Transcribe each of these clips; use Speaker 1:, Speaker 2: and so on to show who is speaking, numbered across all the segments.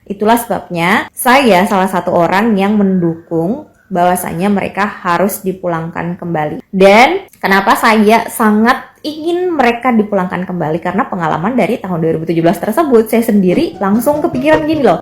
Speaker 1: Itulah sebabnya saya salah satu orang yang mendukung bahwasanya mereka harus dipulangkan kembali. Dan kenapa saya sangat ingin mereka dipulangkan kembali? Karena pengalaman dari tahun 2017 tersebut, saya sendiri langsung kepikiran gini loh.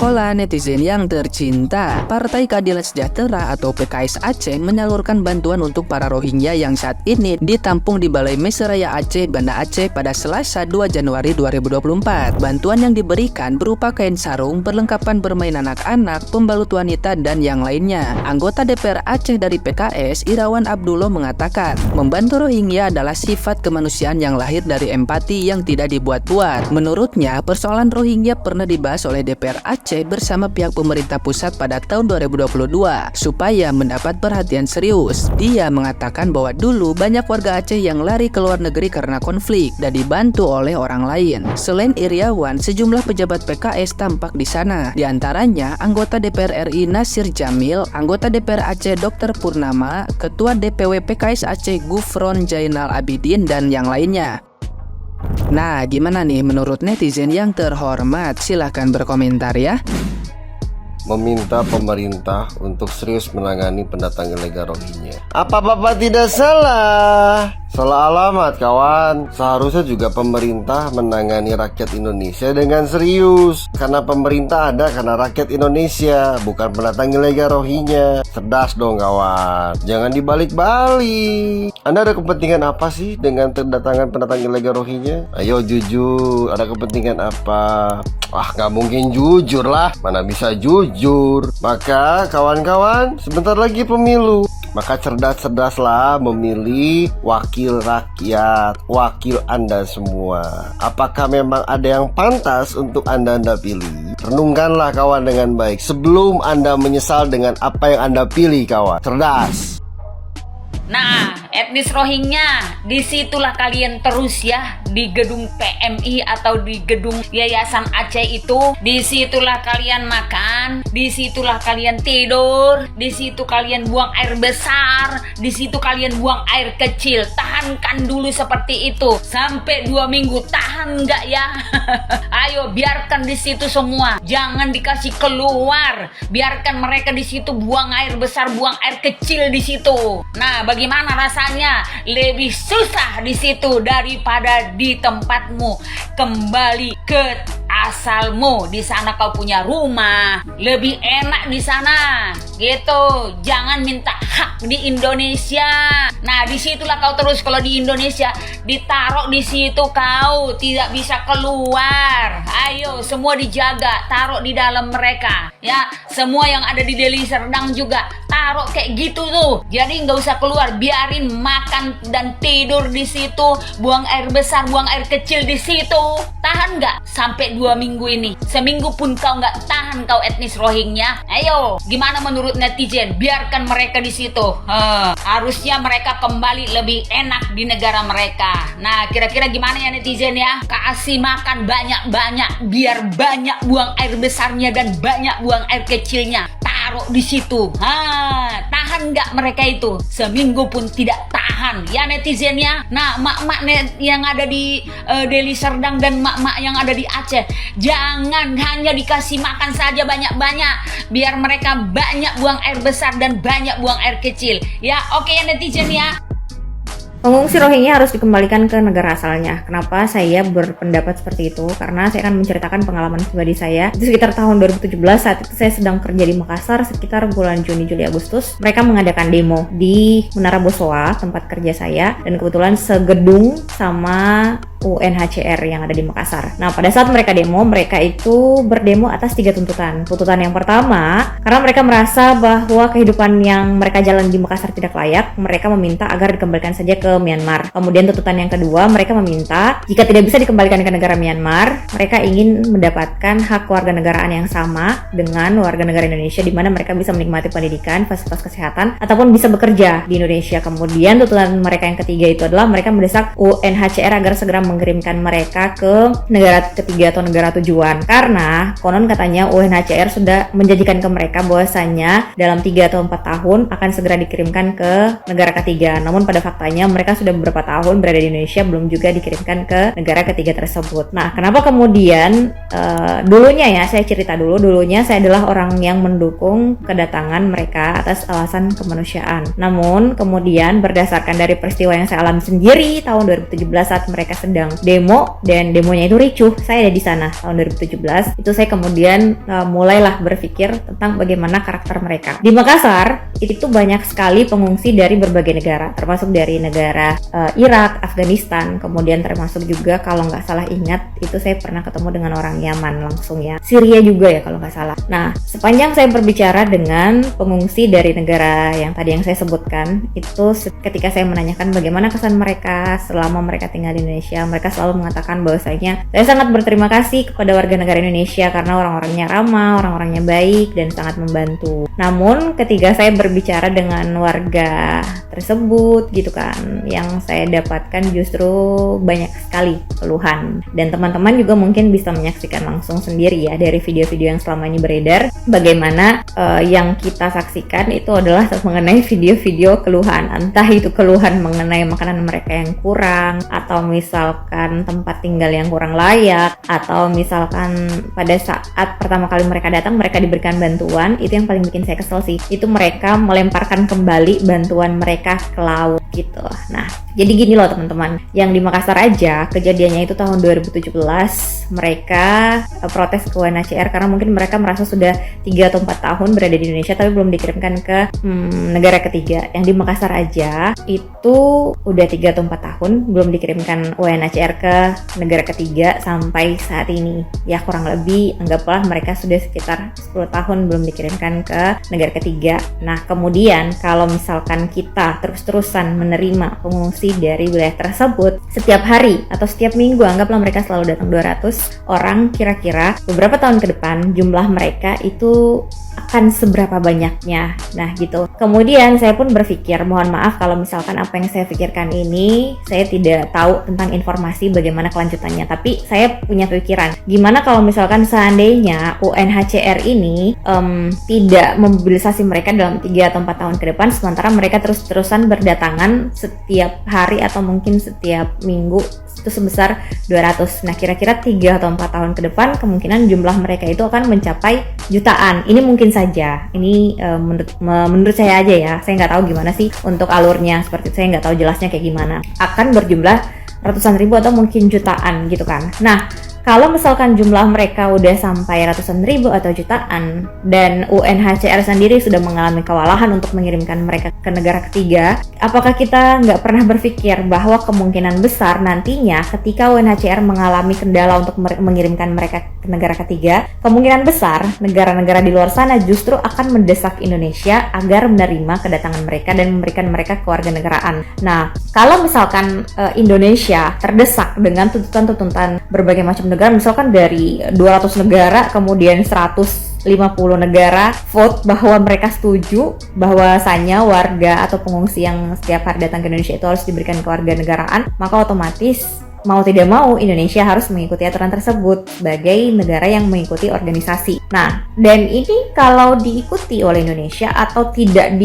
Speaker 2: Hola netizen yang tercinta, Partai Keadilan Sejahtera atau PKS Aceh menyalurkan bantuan untuk para Rohingya yang saat ini ditampung di Balai Meseraya Aceh, Banda Aceh pada Selasa 2 Januari 2024. Bantuan yang diberikan berupa kain sarung, perlengkapan bermain anak-anak, pembalut wanita, dan yang lainnya. Anggota DPR Aceh dari PKS, Irawan Abdullah mengatakan, membantu Rohingya adalah sifat kemanusiaan yang lahir dari empati yang tidak dibuat-buat. Menurutnya, persoalan Rohingya pernah dibahas oleh DPR Aceh bersama pihak pemerintah pusat pada tahun 2022 supaya mendapat perhatian serius. Dia mengatakan bahwa dulu banyak warga Aceh yang lari ke luar negeri karena konflik dan dibantu oleh orang lain. Selain Iriawan, sejumlah pejabat PKS tampak di sana. Di antaranya anggota DPR RI Nasir Jamil, anggota DPR Aceh Dr. Purnama, Ketua DPW PKS Aceh Gufron Jainal Abidin, dan yang lainnya. Nah, gimana nih menurut netizen yang terhormat? Silahkan berkomentar ya.
Speaker 3: Meminta pemerintah untuk serius menangani pendatang ilegal Rohingya. Apa Bapak tidak salah? Salah alamat kawan. Seharusnya juga pemerintah menangani rakyat Indonesia dengan serius. Karena pemerintah ada karena rakyat Indonesia, bukan pendatang ilegal Rohingya. Cerdas dong kawan, jangan dibalik-balik. Anda ada kepentingan apa sih dengan kedatangan pendatang ilegal Rohingya? Ayo jujur, ada kepentingan apa? Wah, gak mungkin jujur lah, mana bisa jujur. Maka kawan-kawan, sebentar lagi pemilu. Maka cerdas-cerdaslah memilih wakil rakyat, wakil Anda semua. Apakah memang ada yang pantas untuk Anda pilih? Renungkanlah kawan dengan baik sebelum Anda menyesal dengan apa yang Anda pilih kawan. Cerdas.
Speaker 4: Nah, etnis Rohingya, disitulah kalian terus ya, di gedung PMI atau di gedung Yayasan Aceh itu. Disitulah kalian makan, disitulah kalian tidur, disitu kalian buang air besar, disitu kalian buang air kecil. Tahankan dulu seperti itu sampai 2 minggu, tahan nggak ya? Ayo biarkan di situ semua, jangan dikasih keluar. Biarkan mereka di situ buang air besar, buang air kecil di situ. Nah, bagaimana rasanya? Lebih susah di situ daripada di tempatmu. Kembali ke asalmu. Di sana kau punya rumah, lebih enak di sana. Gitu. Jangan minta hak di Indonesia. Nah, disitulah kau terus. Kalau di Indonesia ditaruh di situ, kau tidak bisa keluar. Ayo, semua dijaga, taruh di dalam mereka. Ya, semua yang ada di Deli Serdang juga taruh kayak gitu tuh. Jadi nggak usah keluar, biarin makan dan tidur di situ, buang air besar, buang air kecil di situ. Tahan nggak sampai 2 minggu ini? Seminggu pun kau nggak tahan, kau etnis Rohingya. Ayo, gimana menurut netizen? Biarkan mereka di situ. Harusnya mereka kembali lebih enak di negara mereka. Nah, kira-kira gimana ya netizen ya? Kasih makan banyak-banyak, biar banyak buang air besarnya dan banyak buang air kecilnya. Taruh di situ. Tahan nggak mereka itu? Seminggu pun tidak tahan ya netizen ya. Nah, mak-mak yang ada di Deli Serdang dan mak-mak yang ada di Aceh, jangan hanya dikasih makan saja banyak-banyak, biar mereka banyak buang air besar dan banyak buang air kecil ya. Oke ya netizen ya.
Speaker 1: Pengungsi Rohingya harus dikembalikan ke negara asalnya. Kenapa saya berpendapat seperti itu? Karena saya akan menceritakan pengalaman pribadi saya. Itu sekitar tahun 2017, saat itu saya sedang kerja di Makassar sekitar bulan Juni, Juli, Agustus. Mereka mengadakan demo di Menara Bosowa, tempat kerja saya. Dan kebetulan segedung sama UNHCR yang ada di Makassar. Nah, pada saat mereka demo, mereka itu berdemo atas 3 tuntutan. Tuntutan yang pertama, karena mereka merasa bahwa kehidupan yang mereka jalani di Makassar tidak layak, mereka meminta agar dikembalikan saja ke Myanmar. Kemudian tuntutan yang kedua, mereka meminta jika tidak bisa dikembalikan ke negara Myanmar, mereka ingin mendapatkan hak warganegaraan yang sama dengan warga negara Indonesia, di mana mereka bisa menikmati pendidikan, fasilitas kesehatan, ataupun bisa bekerja di Indonesia. Kemudian tuntutan mereka yang ketiga itu adalah mereka mendesak UNHCR agar segera mengirimkan mereka ke negara ketiga atau negara tujuan, karena konon katanya UNHCR sudah menjanjikan ke mereka bahwasanya dalam 3 atau 4 tahun akan segera dikirimkan ke negara ketiga. Namun pada faktanya mereka sudah beberapa tahun berada di Indonesia, belum juga dikirimkan ke negara ketiga tersebut. Nah, kenapa kemudian dulunya ya, saya cerita dulunya saya adalah orang yang mendukung kedatangan mereka atas alasan kemanusiaan. Namun kemudian berdasarkan dari peristiwa yang saya alami sendiri tahun 2017 saat mereka sedang demo, dan demonya itu ricuh, saya ada di sana tahun 2017, itu saya kemudian mulailah berpikir tentang bagaimana karakter mereka. Di Makassar itu banyak sekali pengungsi dari berbagai negara, termasuk dari negara Irak, Afghanistan, kemudian termasuk juga kalau nggak salah ingat itu saya pernah ketemu dengan orang Yaman langsung ya, Syria juga ya kalau nggak salah. Nah, sepanjang saya berbicara dengan pengungsi dari negara yang tadi yang saya sebutkan, itu ketika saya menanyakan bagaimana kesan mereka selama mereka tinggal di Indonesia, mereka selalu mengatakan bahwasanya saya sangat berterima kasih kepada warga negara Indonesia karena orang-orangnya ramah, orang-orangnya baik dan sangat membantu. Namun ketika saya berbicara dengan warga tersebut gitu kan, yang saya dapatkan justru banyak sekali keluhan, dan teman-teman juga mungkin bisa menyaksikan langsung sendiri ya dari video-video yang selama ini beredar, bagaimana yang kita saksikan itu adalah mengenai video-video keluhan, entah itu keluhan mengenai makanan mereka yang kurang, atau misalkan tempat tinggal yang kurang layak, atau misalkan pada saat pertama kali mereka datang mereka diberikan bantuan, itu yang paling bikin saya kesel sih, itu mereka melemparkan kembali bantuan mereka ke laut gitu. Nah, jadi gini loh teman-teman, yang di Makassar aja kejadiannya itu tahun 2017 mereka protes ke UNHCR karena mungkin mereka merasa sudah 3 atau 4 tahun berada di Indonesia tapi belum dikirimkan ke negara ketiga. Yang di Makassar aja itu udah 3 atau 4 tahun belum dikirimkan UNHCR ke negara ketiga sampai saat ini. Ya kurang lebih anggaplah mereka sudah sekitar 10 tahun belum dikirimkan ke negara ketiga. Nah, kemudian kalau misalkan kita terus-terusan menerima pengungsi dari wilayah tersebut setiap hari atau setiap minggu, anggaplah mereka selalu datang 200 orang, kira-kira beberapa tahun ke depan jumlah mereka itu akan seberapa banyaknya. Nah gitu. Kemudian saya pun berpikir, mohon maaf kalau misalkan apa yang saya pikirkan ini saya tidak tahu tentang informasi bagaimana kelanjutannya, tapi saya punya pikiran, gimana kalau misalkan seandainya UNHCR ini tidak memobilisasi mereka dalam 3 atau 4 tahun ke depan, sementara mereka terus-terusan berdatangan setiap hari atau mungkin setiap minggu itu sebesar 200. Nah, kira-kira 3 atau 4 tahun ke depan kemungkinan jumlah mereka itu akan mencapai jutaan. Ini mungkin saja. Ini menurut saya aja ya. Saya nggak tahu gimana sih untuk alurnya. Seperti itu, saya nggak tahu jelasnya kayak gimana. Akan berjumlah ratusan ribu atau mungkin jutaan gitu kan. Nah, kalau misalkan jumlah mereka udah sampai ratusan ribu atau jutaan dan UNHCR sendiri sudah mengalami kewalahan untuk mengirimkan mereka ke negara ketiga, apakah kita nggak pernah berpikir bahwa kemungkinan besar nantinya ketika UNHCR mengalami kendala untuk mengirimkan mereka ke negara ketiga, kemungkinan besar negara-negara di luar sana justru akan mendesak Indonesia agar menerima kedatangan mereka dan memberikan mereka kewarganegaraan. Nah, kalau misalkan Indonesia terdesak dengan tuntutan-tuntutan berbagai macam negara, misalkan dari 200 negara kemudian 150 negara vote bahwa mereka setuju bahwasanya warga atau pengungsi yang setiap hari datang ke Indonesia itu harus diberikan kewarganegaraan, maka otomatis mau tidak mau Indonesia harus mengikuti aturan tersebut sebagai negara yang mengikuti organisasi. Nah, dan ini kalau diikuti oleh Indonesia atau tidak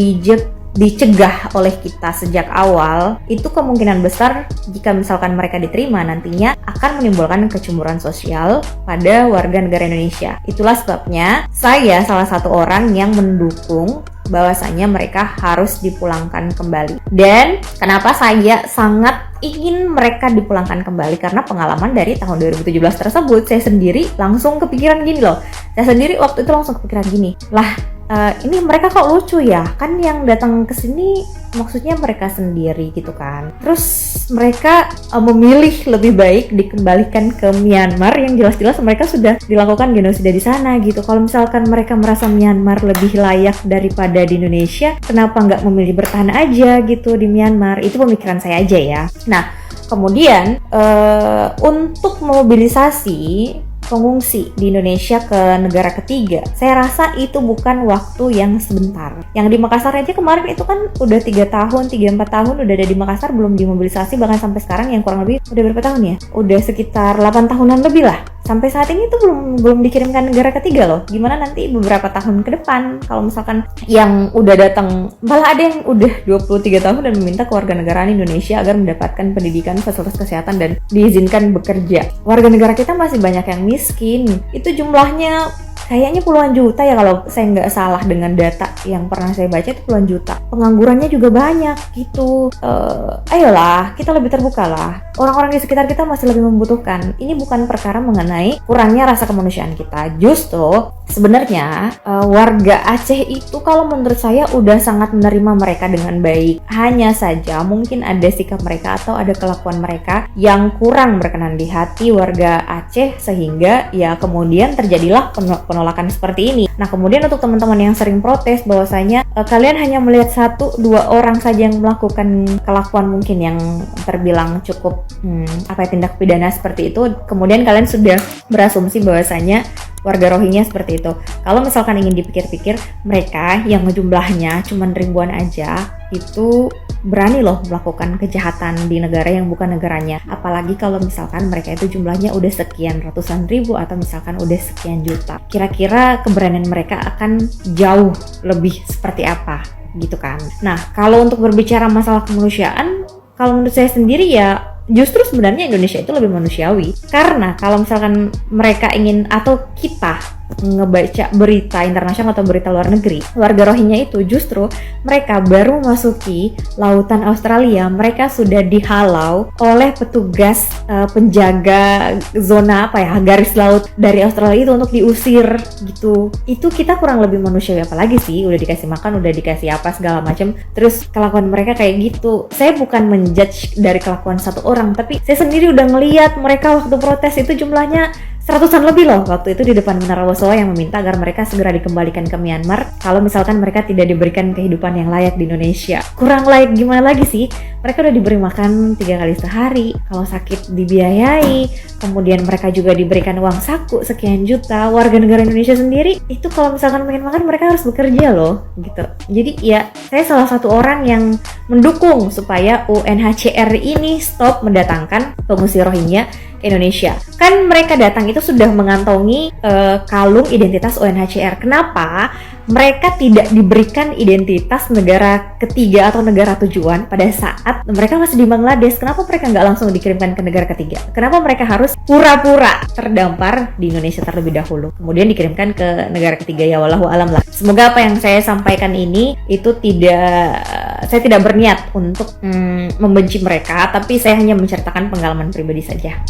Speaker 1: dicegah oleh kita sejak awal, itu kemungkinan besar jika misalkan mereka diterima nantinya akan menimbulkan kecemburuan sosial pada warga negara Indonesia. Itulah sebabnya saya salah satu orang yang mendukung bahwasanya mereka harus dipulangkan kembali. Dan kenapa saya sangat ingin mereka dipulangkan kembali, karena pengalaman dari tahun 2017 tersebut saya sendiri langsung kepikiran gini loh. Saya sendiri waktu itu langsung kepikiran gini, lah ini mereka kok lucu ya, kan yang datang ke sini maksudnya mereka sendiri gitu kan. Terus mereka memilih lebih baik dikembalikan ke Myanmar yang jelas-jelas mereka sudah dilakukan genosida di sana gitu. Kalau misalkan mereka merasa Myanmar lebih layak daripada di Indonesia, kenapa nggak memilih bertahan aja gitu di Myanmar? Itu pemikiran saya aja ya. Nah, kemudian untuk memobilisasi pengungsi di Indonesia ke negara ketiga, saya rasa itu bukan waktu yang sebentar. Yang di Makassar aja kemarin itu kan udah 3 tahun, 3-4 tahun udah ada di Makassar, belum dimobilisasi, bahkan sampai sekarang yang kurang lebih udah berapa tahun ya? Udah sekitar 8 tahunan lebih lah. Sampai saat ini tuh belum dikirimkan negara ketiga loh. Gimana nanti beberapa tahun ke depan kalau misalkan yang udah datang, malah ada yang udah 23 tahun dan meminta kewarganegaraan Indonesia agar mendapatkan pendidikan, fasilitas kesehatan, dan diizinkan bekerja. Warga negara kita masih banyak yang miskin. Itu jumlahnya kayaknya puluhan juta ya kalau saya nggak salah dengan data yang pernah saya baca, itu puluhan juta. Penganggurannya juga banyak gitu. Ayolah, kita lebih terbuka lah. Orang-orang di sekitar kita masih lebih membutuhkan. Ini bukan perkara mengenai kurangnya rasa kemanusiaan kita. Justru sebenarnya warga Aceh itu kalau menurut saya udah sangat menerima mereka dengan baik. Hanya saja mungkin ada sikap mereka atau ada kelakuan mereka yang kurang berkenan di hati warga Aceh, sehingga ya kemudian terjadilah penolakan seperti ini. Nah, kemudian untuk teman-teman yang sering protes bahwasanya kalian hanya melihat 1-2 orang saja yang melakukan kelakuan mungkin yang terbilang cukup tindak pidana seperti itu, kemudian kalian sudah berasumsi bahwasanya warga Rohingya seperti itu. Kalau misalkan ingin dipikir-pikir, mereka yang jumlahnya cuma ribuan aja itu berani loh melakukan kejahatan di negara yang bukan negaranya. Apalagi kalau misalkan mereka itu jumlahnya udah sekian ratusan ribu atau misalkan udah sekian juta. Kira-kira keberanian mereka akan jauh lebih seperti apa gitu kan. Nah, kalau untuk berbicara masalah kemanusiaan, kalau menurut saya sendiri ya justru sebenarnya Indonesia itu lebih manusiawi. Karena kalau misalkan mereka ingin atau kita ngebaca berita internasional atau berita luar negeri, warga Rohingya itu justru mereka baru masuki lautan Australia, mereka sudah dihalau oleh petugas penjaga zona garis laut dari Australia itu untuk diusir gitu. Itu kita kurang lebih manusiawi apalagi sih, udah dikasih makan, udah dikasih apa segala macam, terus kelakuan mereka kayak gitu. Saya bukan menjudge dari kelakuan satu orang, tapi saya sendiri udah ngeliat mereka waktu protes itu jumlahnya seratusan lebih loh waktu itu di depan Menara Wosowa yang meminta agar mereka segera dikembalikan ke Myanmar kalau misalkan mereka tidak diberikan kehidupan yang layak di Indonesia. Kurang layak gimana lagi sih? Mereka udah diberi makan 3 kali sehari, kalau sakit dibiayai, kemudian mereka juga diberikan uang saku sekian juta. Warga negara Indonesia sendiri itu kalau misalkan pengen makan mereka harus bekerja loh gitu. Jadi ya saya salah satu orang yang mendukung supaya UNHCR ini stop mendatangkan pengungsi Rohingya ke Indonesia. Kan mereka datang itu sudah mengantongi kalung identitas UNHCR. Kenapa mereka tidak diberikan identitas negara ketiga atau negara tujuan pada saat mereka masih di Bangladesh? Kenapa mereka nggak langsung dikirimkan ke negara ketiga? Kenapa mereka harus pura-pura terdampar di Indonesia terlebih dahulu, kemudian dikirimkan ke negara ketiga? Ya wallahu alam lah. Semoga apa yang saya sampaikan ini itu saya tidak berniat untuk membenci mereka, tapi saya hanya menceritakan pengalaman pribadi saja.